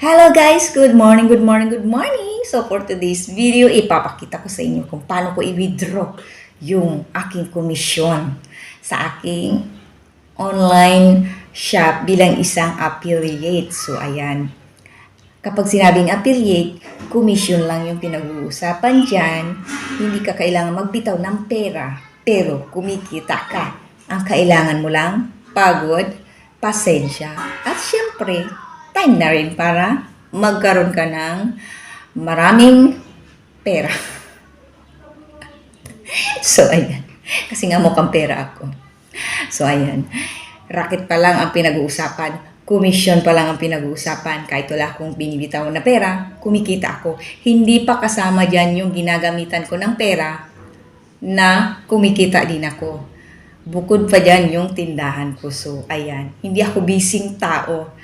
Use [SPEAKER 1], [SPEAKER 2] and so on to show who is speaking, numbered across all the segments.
[SPEAKER 1] Hello guys! Good morning, good morning, good morning! So for today's video, ipapakita ko sa inyo kung paano ko i-withdraw yung aking komisyon sa aking online shop bilang isang affiliate. So ayan, kapag sinabing affiliate, komisyon lang yung pinag-uusapan dyan. Hindi ka kailangan magbitaw ng pera, pero kumikita ka. Ang kailangan mo lang, pagod, pasensya, at syempre, time na rin para magkaroon ka ng maraming pera. So, ayan. Kasi nga mukhang pera ako. So, ayan. Racket pa lang ang pinag-uusapan. Commission pa lang ang pinag-uusapan. Kahit wala akong binibitaw na pera, kumikita ako. Hindi pa kasama dyan yung ginagamitan ko ng pera na kumikita din ako. Bukod pa dyan yung tindahan ko. So, ayan. Hindi ako bising tao.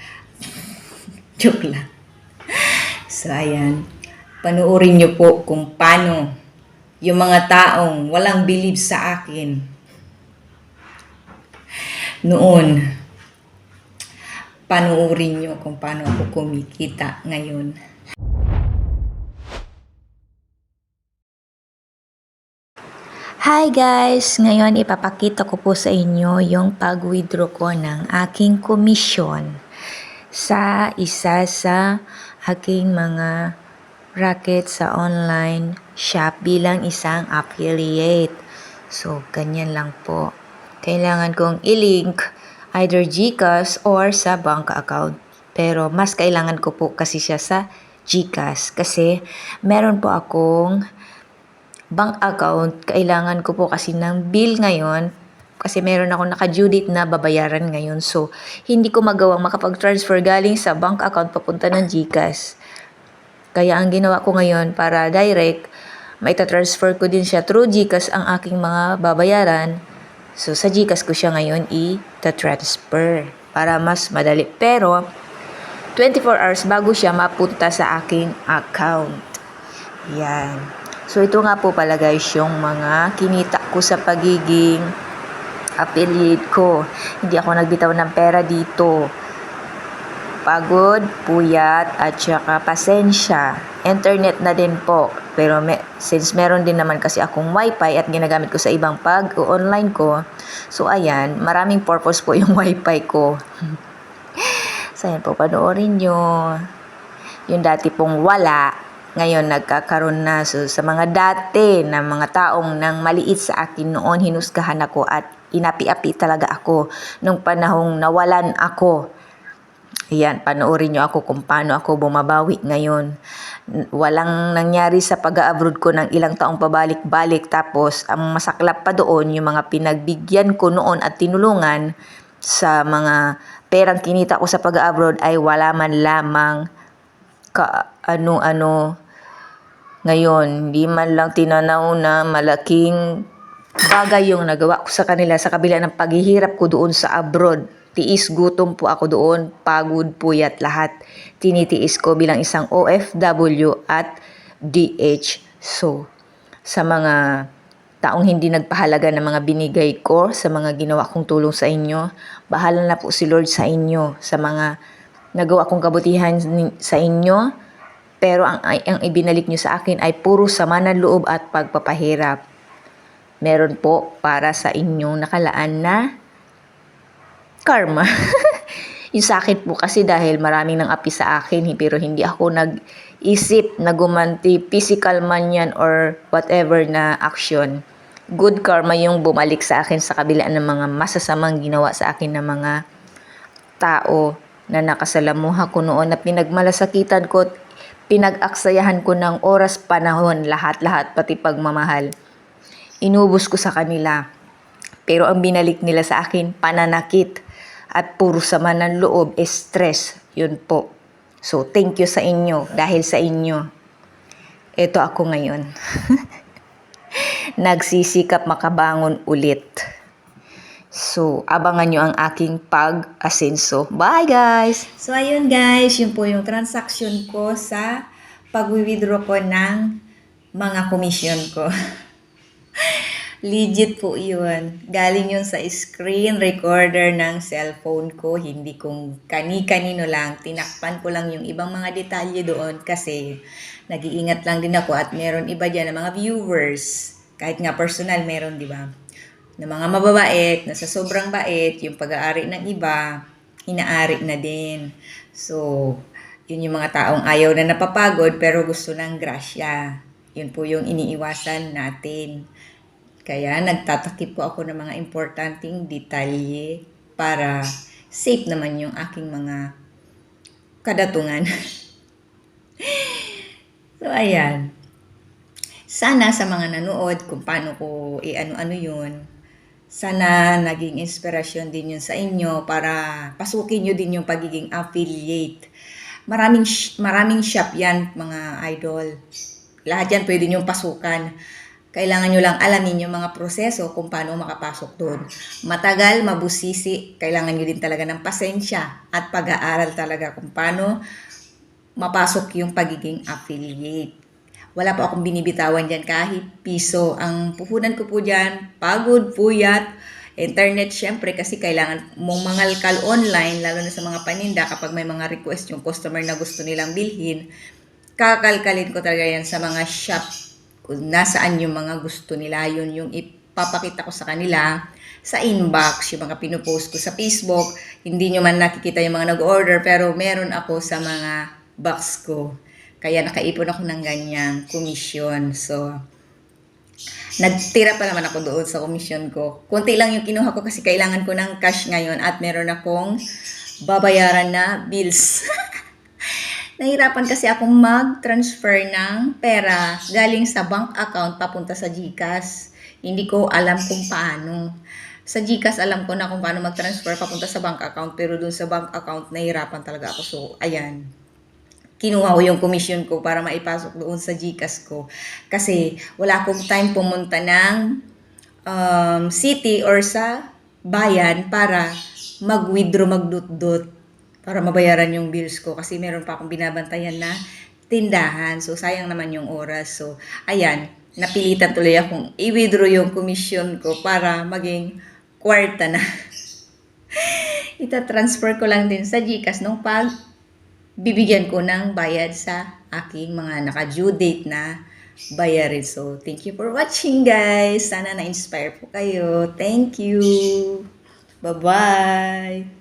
[SPEAKER 1] Joke lang. So, ayan. Panuorin nyo po kung paano yung mga taong walang believe sa akin noon. Panuorin nyo kung paano ako kumikita ngayon. Hi guys! Ngayon ipapakita ko po sa inyo yung pag-withdraw ko ng aking komisyon sa isa sa aking mga racket sa online shop bilang isang affiliate. So, ganyan lang po. Kailangan kong i-link either GCash or sa bank account. Pero mas kailangan ko po kasi siya sa GCash kasi meron po akong bank account. Kailangan ko po kasi ng bill ngayon kasi meron ako naka-due date na babayaran ngayon. So, hindi ko magawang makapag-transfer galing sa bank account papunta ng GCash. Kaya ang ginawa ko ngayon para direct, maita-transfer ko din siya through GCash ang aking mga babayaran. So, sa GCash ko siya ngayon i-transfer para mas madali. Pero, 24 hours bago siya mapunta sa aking account. Yan. So, ito nga po pala guys yung mga kinita ko sa pagiging affiliate ko. Hindi ako nagbitaw ng pera dito. Pagod, puyat, at saka pasensya. Internet na din po. Pero since meron din naman kasi akong wifi at ginagamit ko sa ibang pag-online ko, so ayan, maraming purpose po yung wifi ko. So ayan po, panoorin nyo. Yung dati pong wala, ngayon nagkakaroon na. So, sa mga dati na mga taong nang maliit sa akin noon, hinusgahan ako at inapi-api talaga ako nung panahong nawalan ako. Ayan, panoorin nyo ako kung paano ako bumabawi ngayon. Walang nangyari sa pag-abroad ko ng ilang taong pabalik-balik. Tapos, ang masaklap pa doon, yung mga pinagbigyan ko noon at tinulungan sa mga perang kinita ko sa pag-abroad ay wala man lamang ano-ano. Ngayon, hindi man lang tinanaw na malaking bagay yung nagawa ko sa kanila sa kabila ng paghihirap ko doon sa abroad. Tiis, gutom po ako doon, pagod, puyat, lahat. Tinitiis ko bilang isang OFW at DH. So, sa mga taong hindi nagpahalaga ng mga binigay ko, sa mga ginawa kong tulong sa inyo, bahala na po si Lord sa inyo, sa mga nagawa kong kabutihan sa inyo, pero ang ibinalik nyo sa akin ay puro sama ng loob at pagpapahirap. Meron po para sa inyong nakalaan na karma. Yung sa akin po kasi dahil maraming nang api sa akin, pero hindi ako nag-isip na gumanti, physical man yan or whatever na action. Good karma yung bumalik sa akin sa kabila ng mga masasamang ginawa sa akin ng mga tao na nakasalamuha ko noon na pinagmalasakitan ko, pinag-aksayahan ko ng oras, panahon, lahat-lahat, pati pagmamahal. Inubos ko sa kanila. Pero ang binalik nila sa akin, pananakit at puro sama ng loob, stress. Yun po. So, thank you sa inyo. Dahil sa inyo, eto ako ngayon. Nagsisikap makabangon ulit. So, abangan nyo ang aking pag-asenso. Bye guys! So, ayun guys, yun po yung transaction ko sa pag-withdraw ko ng mga commission ko. Legit po yun. Galing yun sa screen recorder ng cellphone ko. Hindi kung kani-kanino lang. Tinakpan ko lang yung ibang mga detalye doon kasi nag-iingat lang din ako at meron iba dyan na mga viewers. Kahit nga personal meron, di ba? Na mga mababait, na sa sobrang bait, yung pag-aari ng iba, inaari na din. So, yun yung mga taong ayaw na napapagod pero gusto ng grasya. Yun po yung iniiwasan natin. Kaya nagtatakip po ako ng mga importanteng detalye para safe naman yung aking mga kadatungan. So, ayan. Sana sa mga nanood kung paano ko i-ano-ano yun, sana naging inspirasyon din yun sa inyo para pasukin nyo din yung pagiging affiliate. Maraming shop yan, mga idol. Lahat yan pwede nyo pasukan. Kailangan nyo lang alamin yung mga proseso kung paano makapasok doon. Matagal, mabusisi, kailangan nyo din talaga ng pasensya at pag-aaral talaga kung paano mapasok yung pagiging affiliate. Wala po akong binibitawan dyan kahit piso. Ang puhunan ko po dyan, pagod, puyat, internet syempre kasi kailangan mong mangalkal online, lalo na sa mga paninda kapag may mga request yung customer na gusto nilang bilhin, kakalkalin ko talaga yan sa mga shop kung nasaan yung mga gusto nila, yun yung ipapakita ko sa kanila sa inbox, yung mga pinupost ko sa Facebook. Hindi nyo man nakikita yung mga nag-order pero meron ako sa mga box ko. Kaya nakaipon ako ng ganyang komisyon. So, nagtira pa naman ako doon sa komisyon ko. Kunti lang yung kinuha ko kasi kailangan ko ng cash ngayon at meron akong babayaran na bills. Nahirapan kasi akong mag-transfer ng pera galing sa bank account papunta sa GCash. Hindi ko alam kung paano. Sa GCash alam ko na kung paano mag-transfer papunta sa bank account pero dun sa bank account nahirapan talaga ako. So, ayan. Kinuha ko yung commission ko para maipasok doon sa GCash ko. Kasi wala akong time pumunta ng city or sa bayan para mag-withdraw, magdut-dut para mabayaran yung bills ko kasi meron pa akong binabantayan na tindahan. So, sayang naman yung oras. So, ayan, napilitan tuloy akong i-withdraw yung commission ko para maging kwarta na. Ita-transfer ko lang din sa GCash nung pag bibigyan ko ng bayad sa aking mga naka-due date na bayarin. So, thank you for watching, guys. Sana na-inspire po kayo. Thank you. Bye-bye.